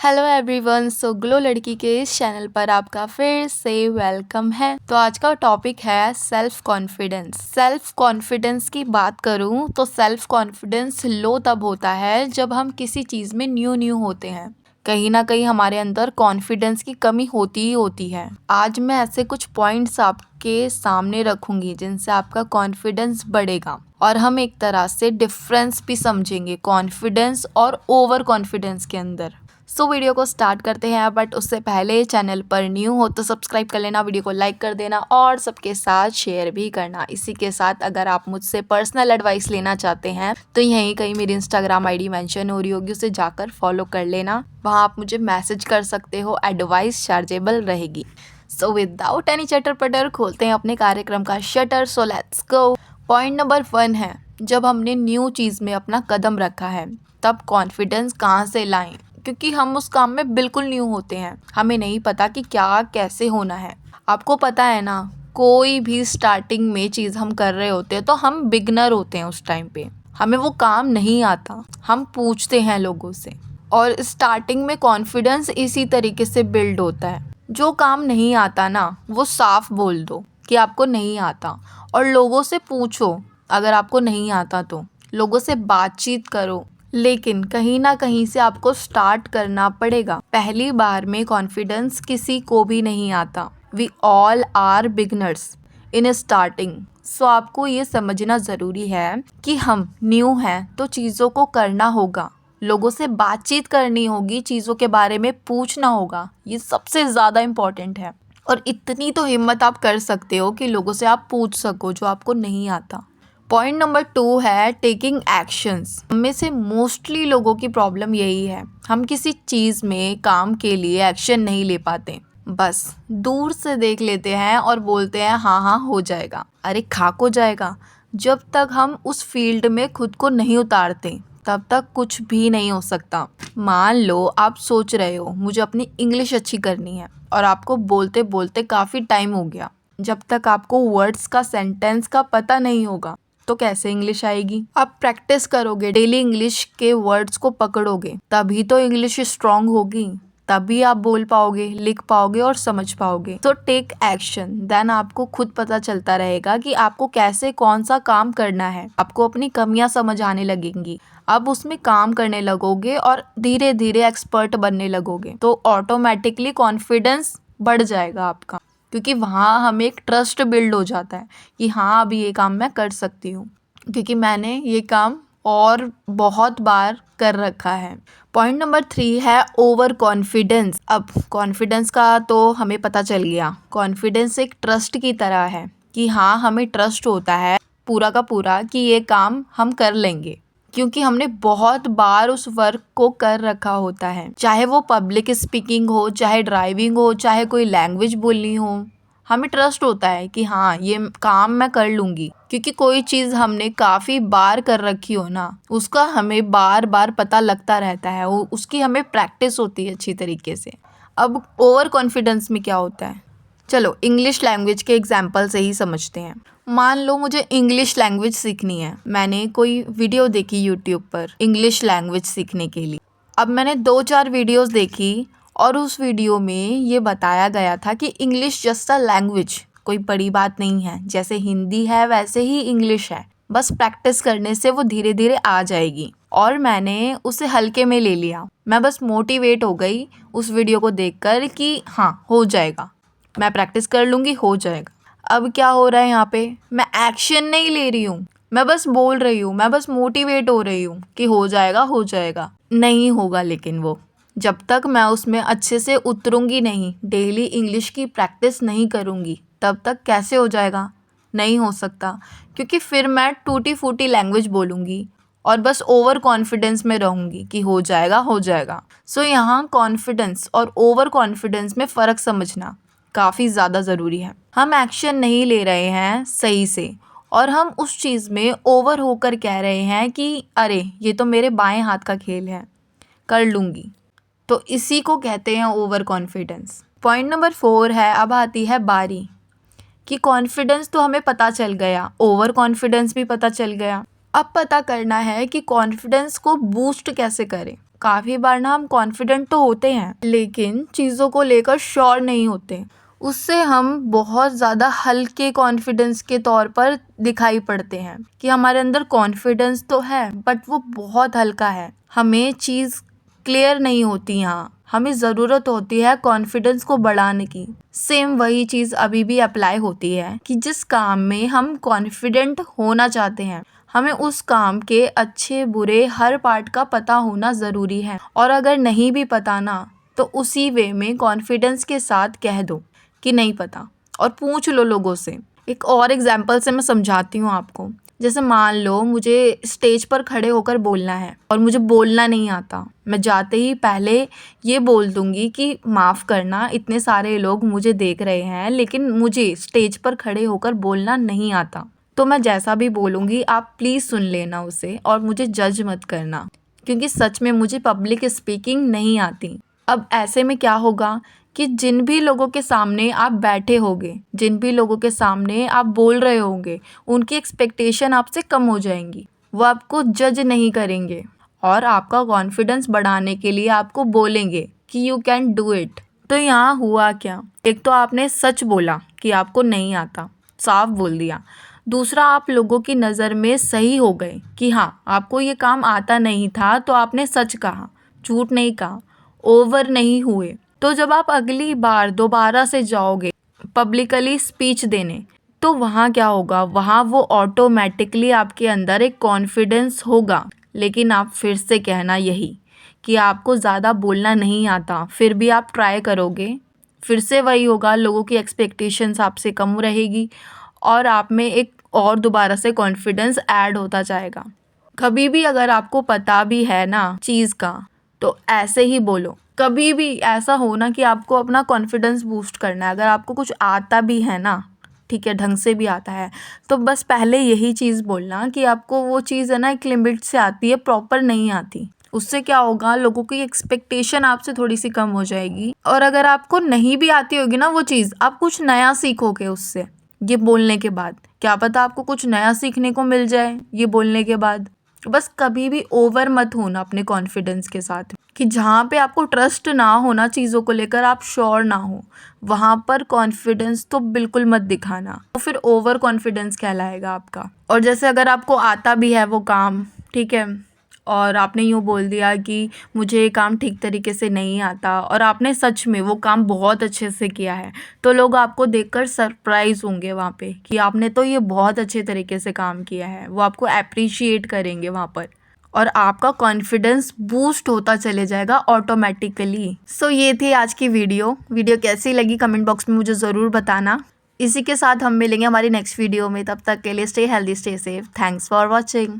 Hello everyone. सो glow लड़की के इस चैनल पर आपका फिर से वेलकम है। तो आज का टॉपिक है सेल्फ कॉन्फिडेंस। सेल्फ कॉन्फिडेंस की बात करूं तो सेल्फ कॉन्फिडेंस लो तब होता है जब हम किसी चीज़ में न्यू होते हैं। कहीं ना कहीं हमारे अंदर कॉन्फिडेंस की कमी होती ही होती है। आज मैं ऐसे कुछ पॉइंट्स आपके सामने रखूंगी जिनसे आपका कॉन्फिडेंस बढ़ेगा और हम एक तरह से डिफरेंस भी समझेंगे कॉन्फिडेंस और ओवर कॉन्फिडेंस के अंदर। सो वीडियो को स्टार्ट करते हैं, बट उससे पहले चैनल पर न्यू हो तो सब्सक्राइब कर लेना, वीडियो को लाइक कर देना और सबके साथ शेयर भी करना। इसी के साथ अगर आप मुझसे पर्सनल एडवाइस लेना चाहते हैं तो यहीं कहीं मेरी इंस्टाग्राम आईडी मेंशन हो रही होगी, उसे जाकर फॉलो कर लेना। वहाँ आप मुझे मैसेज कर सकते हो, एडवाइस चार्जेबल रहेगी। सो विदाउट एनी चटर पटर खोलते हैं अपने कार्यक्रम का shutter. So let's go. Point number 1 है, जब हमने न्यू चीज़ में अपना कदम रखा है तब कॉन्फिडेंस कहाँ से लाएं, क्योंकि हम उस काम में बिल्कुल न्यू होते हैं। हमें नहीं पता कि क्या कैसे होना है। आपको पता है ना, कोई भी स्टार्टिंग में चीज़ हम कर रहे होते हैं तो हम बिगनर होते हैं। उस टाइम पे हमें वो काम नहीं आता, हम पूछते हैं लोगों से। और स्टार्टिंग में कॉन्फिडेंस इसी तरीके से बिल्ड होता है। जो काम नहीं आता ना, वो साफ बोल दो कि आपको नहीं आता और लोगों से पूछो। अगर आपको नहीं आता तो लोगों से बातचीत करो, लेकिन कहीं ना कहीं से आपको स्टार्ट करना पड़ेगा। पहली बार में कॉन्फिडेंस किसी को भी नहीं आता। We all are beginners in starting. So आपको ये समझना ज़रूरी है कि हम न्यू हैं तो चीज़ों को करना होगा, लोगों से बातचीत करनी होगी, चीज़ों के बारे में पूछना होगा। ये सबसे ज़्यादा इम्पॉर्टेंट है। और इतनी तो हिम्मत आप कर सकते हो कि लोगों से आप पूछ सको जो आपको नहीं आता। पॉइंट नंबर 2 है टेकिंग एक्शंस। हम में से मोस्टली लोगों की प्रॉब्लम यही है, हम किसी चीज़ में काम के लिए एक्शन नहीं ले पाते। बस दूर से देख लेते हैं और बोलते हैं हाँ हाँ हो जाएगा। अरे खाक हो जाएगा। जब तक हम उस फील्ड में खुद को नहीं उतारते तब तक कुछ भी नहीं हो सकता। मान लो आप सोच रहे हो मुझे अपनी इंग्लिश अच्छी करनी है और आपको बोलते बोलते काफ़ी टाइम हो गया। जब तक आपको वर्ड्स का, सेंटेंस का पता नहीं होगा तो कैसे इंग्लिश आएगी। आप प्रैक्टिस करोगे, डेली इंग्लिश के वर्ड्स को पकड़ोगे, तभी तो इंग्लिश स्ट्रांग होगी, तभी आप बोल पाओगे, लिख पाओगे और समझ पाओगे। तो टेक एक्शन, देन आपको खुद पता चलता रहेगा कि आपको कैसे कौन सा काम करना है। आपको अपनी कमियां समझ आने लगेंगी, अब उसमें काम करने लगोगे और धीरे धीरे एक्सपर्ट बनने लगोगे। तो ऑटोमेटिकली कॉन्फिडेंस बढ़ जाएगा आपका, क्योंकि वहाँ हमें एक ट्रस्ट बिल्ड हो जाता है कि हाँ अभी ये काम मैं कर सकती हूँ, क्योंकि मैंने ये काम और बहुत बार कर रखा है। पॉइंट नंबर 3 है ओवर कॉन्फिडेंस। अब कॉन्फिडेंस का तो हमें पता चल गया, कॉन्फिडेंस एक ट्रस्ट की तरह है कि हाँ हमें ट्रस्ट होता है पूरा का पूरा कि ये काम हम कर लेंगे, क्योंकि हमने बहुत बार उस वर्क को कर रखा होता है। चाहे वो पब्लिक स्पीकिंग हो, चाहे ड्राइविंग हो, चाहे कोई लैंग्वेज बोलनी हो, हमें ट्रस्ट होता है कि हाँ ये काम मैं कर लूँगी। क्योंकि कोई चीज़ हमने काफ़ी बार कर रखी हो ना, उसका हमें बार बार पता लगता रहता है, वो उसकी हमें प्रैक्टिस होती है अच्छी तरीके से। अब ओवर कॉन्फिडेंस में क्या होता है, चलो इंग्लिश लैंग्वेज के एग्जाम्पल से ही समझते हैं। मान लो मुझे इंग्लिश लैंग्वेज सीखनी है, मैंने कोई वीडियो देखी यूट्यूब पर इंग्लिश लैंग्वेज सीखने के लिए। अब मैंने 2-4 वीडियोस देखी और उस वीडियो में ये बताया गया था कि इंग्लिश जस्ट अ लैंग्वेज, कोई बड़ी बात नहीं है, जैसे हिंदी है वैसे ही इंग्लिश है, बस प्रैक्टिस करने से वो धीरे धीरे आ जाएगी। और मैंने उसे हल्के में ले लिया, मैं बस मोटिवेट हो गई उस वीडियो को देखकर कि हाँ हो जाएगा, मैं प्रैक्टिस कर लूँगी, हो जाएगा। अब क्या हो रहा है यहाँ पे, मैं एक्शन नहीं ले रही हूँ, मैं बस बोल रही हूँ, मैं बस मोटिवेट हो रही हूँ कि हो जाएगा हो जाएगा। नहीं होगा, लेकिन वो जब तक मैं उसमें अच्छे से उतरूँगी नहीं, डेली इंग्लिश की प्रैक्टिस नहीं करूँगी, तब तक कैसे हो जाएगा, नहीं हो सकता। क्योंकि फिर मैं टूटी फूटी लैंग्वेज बोलूँगी और बस ओवर कॉन्फिडेंस में रहूँगी कि हो जाएगा हो जाएगा। सो यहाँ कॉन्फिडेंस और ओवर कॉन्फिडेंस में फ़र्क समझना काफ़ी ज़्यादा ज़रूरी है। हम एक्शन नहीं ले रहे हैं सही से और हम उस चीज़ में ओवर होकर कह रहे हैं कि अरे ये तो मेरे बाएं हाथ का खेल है, कर लूँगी, तो इसी को कहते हैं ओवर कॉन्फिडेंस। पॉइंट नंबर 4 है, अब आती है बारी कि कॉन्फिडेंस तो हमें पता चल गया, ओवर कॉन्फिडेंस भी पता चल गया। अब पता करना है कि कॉन्फिडेंस को बूस्ट कैसे करें। काफ़ी बार ना हम कॉन्फिडेंट तो होते हैं लेकिन चीज़ों को लेकर श्योर नहीं होते। उससे हम बहुत ज़्यादा हल्के कॉन्फिडेंस के तौर पर दिखाई पड़ते हैं कि हमारे अंदर कॉन्फिडेंस तो है बट वो बहुत हल्का है। हमें चीज़ क्लियर नहीं होती, यहाँ हमें ज़रूरत होती है कॉन्फिडेंस को बढ़ाने की। सेम वही चीज़ अभी भी अप्लाई होती है कि जिस काम में हम कॉन्फिडेंट होना चाहते हैं हमें उस काम के अच्छे बुरे हर पार्ट का पता होना ज़रूरी है। और अगर नहीं भी पता ना तो उसी वे में कॉन्फिडेंस के साथ कह दो कि नहीं पता और पूछ लो लोगों से। एक और एग्जांपल से मैं समझाती हूँ आपको। जैसे मान लो मुझे स्टेज पर खड़े होकर बोलना है और मुझे बोलना नहीं आता। मैं जाते ही पहले ये बोल दूंगी कि माफ़ करना, इतने सारे लोग मुझे देख रहे हैं लेकिन मुझे स्टेज पर खड़े होकर बोलना नहीं आता। तो मैं जैसा भी बोलूँगी आप प्लीज़ सुन लेना उसे और मुझे जज मत करना, क्योंकि सच में मुझे पब्लिक स्पीकिंग नहीं आती। अब ऐसे में क्या होगा कि जिन भी लोगों के सामने आप बैठे होंगे, जिन भी लोगों के सामने आप बोल रहे होंगे, उनकी एक्सपेक्टेशन आपसे कम हो जाएंगी। वो आपको जज नहीं करेंगे और आपका कॉन्फिडेंस बढ़ाने के लिए आपको बोलेंगे कि यू कैन डू इट। तो यहाँ हुआ क्या, एक तो आपने सच बोला कि आपको नहीं आता, साफ बोल दिया। दूसरा, आप लोगों की नज़र में सही हो गए कि हाँ आपको ये काम आता नहीं था, तो आपने सच कहा, झूठ नहीं कहा, ओवर नहीं हुए। तो जब आप अगली बार दोबारा से जाओगे पब्लिकली स्पीच देने तो वहाँ क्या होगा, वहाँ वो ऑटोमेटिकली आपके अंदर एक कॉन्फिडेंस होगा। लेकिन आप फिर से कहना यही कि आपको ज़्यादा बोलना नहीं आता, फिर भी आप ट्राई करोगे, फिर से वही होगा, लोगों की एक्सपेक्टेशंस आपसे कम रहेगी और आप में एक और दोबारा से कॉन्फिडेंस ऐड होता जाएगा। कभी भी अगर आपको पता भी है ना चीज़ का तो ऐसे ही बोलो। कभी भी ऐसा हो ना कि आपको अपना कॉन्फिडेंस बूस्ट करना है, अगर आपको कुछ आता भी है ना, ठीक है, ढंग से भी आता है, तो बस पहले यही चीज़ बोलना कि आपको वो चीज़ है ना एक लिमिट से आती है, प्रॉपर नहीं आती। उससे क्या होगा, लोगों की एक्सपेक्टेशन आपसे थोड़ी सी कम हो जाएगी। और अगर आपको नहीं भी आती होगी ना वो चीज़, आप कुछ नया सीखोगे उससे। ये बोलने के बाद क्या पता आपको कुछ नया सीखने को मिल जाए ये बोलने के बाद। बस कभी भी ओवर मत होना अपने कॉन्फिडेंस के साथ, कि जहाँ पे आपको ट्रस्ट ना होना, चीज़ों को लेकर आप श्योर ना हो, वहाँ पर कॉन्फिडेंस तो बिल्कुल मत दिखाना, तो फिर ओवर कॉन्फिडेंस कहलाएगा आपका। और जैसे अगर आपको आता भी है वो काम, ठीक है, और आपने यूँ बोल दिया कि मुझे ये काम ठीक तरीके से नहीं आता और आपने सच में वो काम बहुत अच्छे से किया है, तो लोग आपको देखकर सरप्राइज़ होंगे वहाँ पे कि आपने तो ये बहुत अच्छे तरीके से काम किया है। वो आपको अप्रिशिएट करेंगे वहाँ पर और आपका कॉन्फिडेंस बूस्ट होता चले जाएगा ऑटोमेटिकली। सो ये थी आज की वीडियो कैसी लगी कमेंट बॉक्स में मुझे ज़रूर बताना। इसी के साथ हम मिलेंगे हमारी नेक्स्ट वीडियो में, तब तक के लिए stay healthy, stay safe. Thanks for watching.